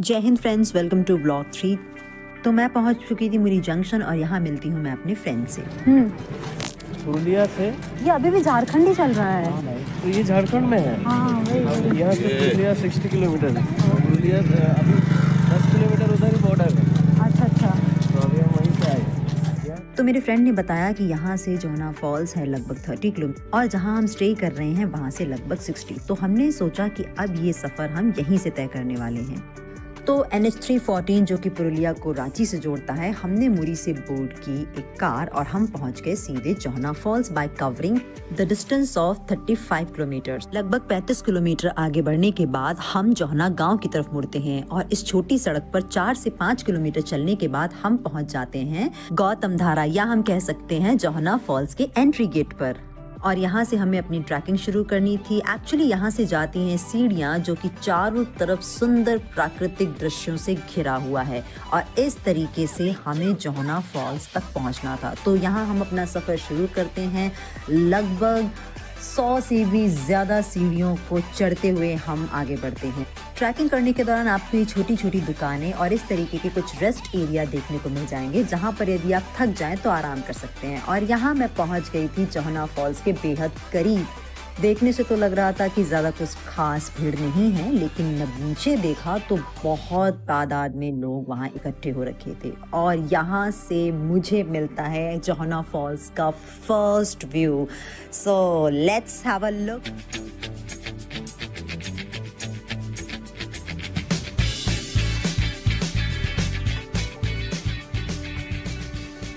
जय Hind friends, welcome to blog 3। तो मैं पहुंच चुकी थी मुरी जंक्शन और यहाँ मिलती हूँ मैं अपने फ्रेंड से। पुरुलिया से ये अभी भी झारखंड ही चल रहा है। हाँ भाई, तो ये झारखंड में है। हाँ वही। यहाँ से पुरुलिया 60 किलोमीटर है। पुरुलिया अभी 10 किलोमीटर उधर ही बॉर्डर है। अच्छा। तो अभी हम वहीं से आए। तो मेरे फ्रेंड ने बताया कि यहाँ से जोना फॉल्स है लगभग 30 किलोमीटर और जहाँ हम स्टे कर रहे हैं वहाँ से लगभग 60। तो हमने सोचा कि अब ये सफ़र हम यहीं से तय करने वाले हैं। तो NH314 जो कि पुरुलिया को रांची से जोड़ता है, हमने मुरी से बोर्ड की एक कार और हम पहुंच गए सीधे Jonha falls by covering the distance of 35 kilometre. लगभग 35 किलोमीटर आगे बढ़ने के बाद हम जोना गांव की तरफ मुड़ते हैं और इस छोटी सड़क पर 4 से 5 किलोमीटर चलने के बाद हम पहुंच जाते हैं गौतम धारा, या हम कह सकते हैं जोना फॉल्स के एंट्री गेट पर। और यहाँ से हमें अपनी ट्रैकिंग शुरू करनी थी। एक्चुअली यहाँ से जाती हैं सीढ़ियाँ जो कि चारों तरफ सुंदर प्राकृतिक दृश्यों से घिरा हुआ है और इस तरीके से हमें जोना फॉल्स तक पहुँचना था। तो यहाँ हम अपना सफ़र शुरू करते हैं। लगभग 100 से भी ज़्यादा सीढ़ियों को चढ़ते हुए हम आगे बढ़ते हैं। ट्रैकिंग करने के दौरान आपको ये छोटी छोटी दुकानें और इस तरीके के कुछ रेस्ट एरिया देखने को मिल जाएंगे जहाँ पर यदि आप थक जाएं तो आराम कर सकते हैं। और यहाँ मैं पहुँच गई थी जोना फॉल्स के बेहद करीब। देखने से तो लग रहा था कि ज़्यादा कुछ खास भीड़ नहीं है, लेकिन जब नीचे देखा तो बहुत तादाद में लोग वहाँ इकट्ठे हो रखे थे और यहाँ से मुझे मिलता है जोना फॉल्स का first view. So let's have a look.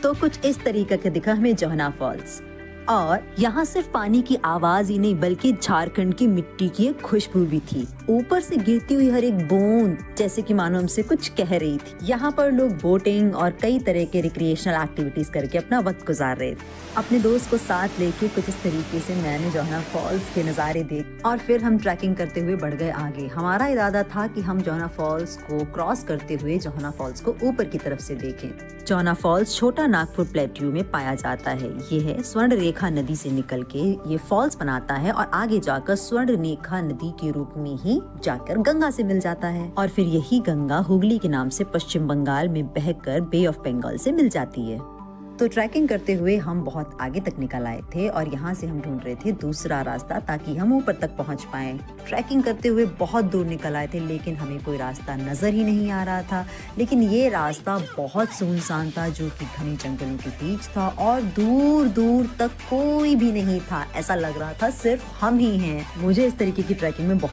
तो कुछ इस तरीके का दिखा हमें जोना फॉल्स और यहाँ सिर्फ पानी की आवाज ही नहीं बल्कि झारखंड की मिट्टी की एक खुशबू भी थी। ऊपर से गिरती हुई हर एक बूंद जैसे कि मानो हमसे कुछ कह रही थी। यहाँ पर लोग बोटिंग और कई तरह के रिक्रिएशनल एक्टिविटीज करके अपना वक्त गुजार रहे थे। अपने दोस्त को साथ लेके कुछ इस तरीके से मैंने जोना फॉल्स के नज़ारे देख और फिर हम ट्रैकिंग करते हुए बढ़ गए आगे। हमारा इरादा था कि हम जोना फॉल्स को क्रॉस करते हुए जोना फॉल्स को ऊपर की तरफ से देखें। जोना फॉल्स छोटा नागपुर प्लेट्यू में पाया जाता है। ये है स्वर्ण रेखा नदी से निकल के ये फॉल्स बनाता है और आगे जाकर स्वर्ण रेखा नदी के रूप में ही जाकर गंगा से मिल जाता है और फिर यही गंगा हुगली के नाम से पश्चिम बंगाल में बहकर बे ऑफ बंगाल से मिल जाती है। तो ट्रैकिंग करते हुए हम बहुत आगे तक निकल आए थे और यहाँ से हम ढूंढ रहे थे दूसरा रास्ता ताकि हम ऊपर तक पहुँच पाए। ट्रैकिंग करते हुए बहुत दूर निकल आए थे लेकिन हमें कोई रास्ता नजर ही नहीं आ रहा था। लेकिन ये रास्ता बहुत सुनसान था जो कि घने जंगलों के बीच था और दूर दूर तक कोई भी नहीं था। ऐसा लग रहा था सिर्फ हम ही हैं। मुझे इस तरीके की ट्रैकिंग में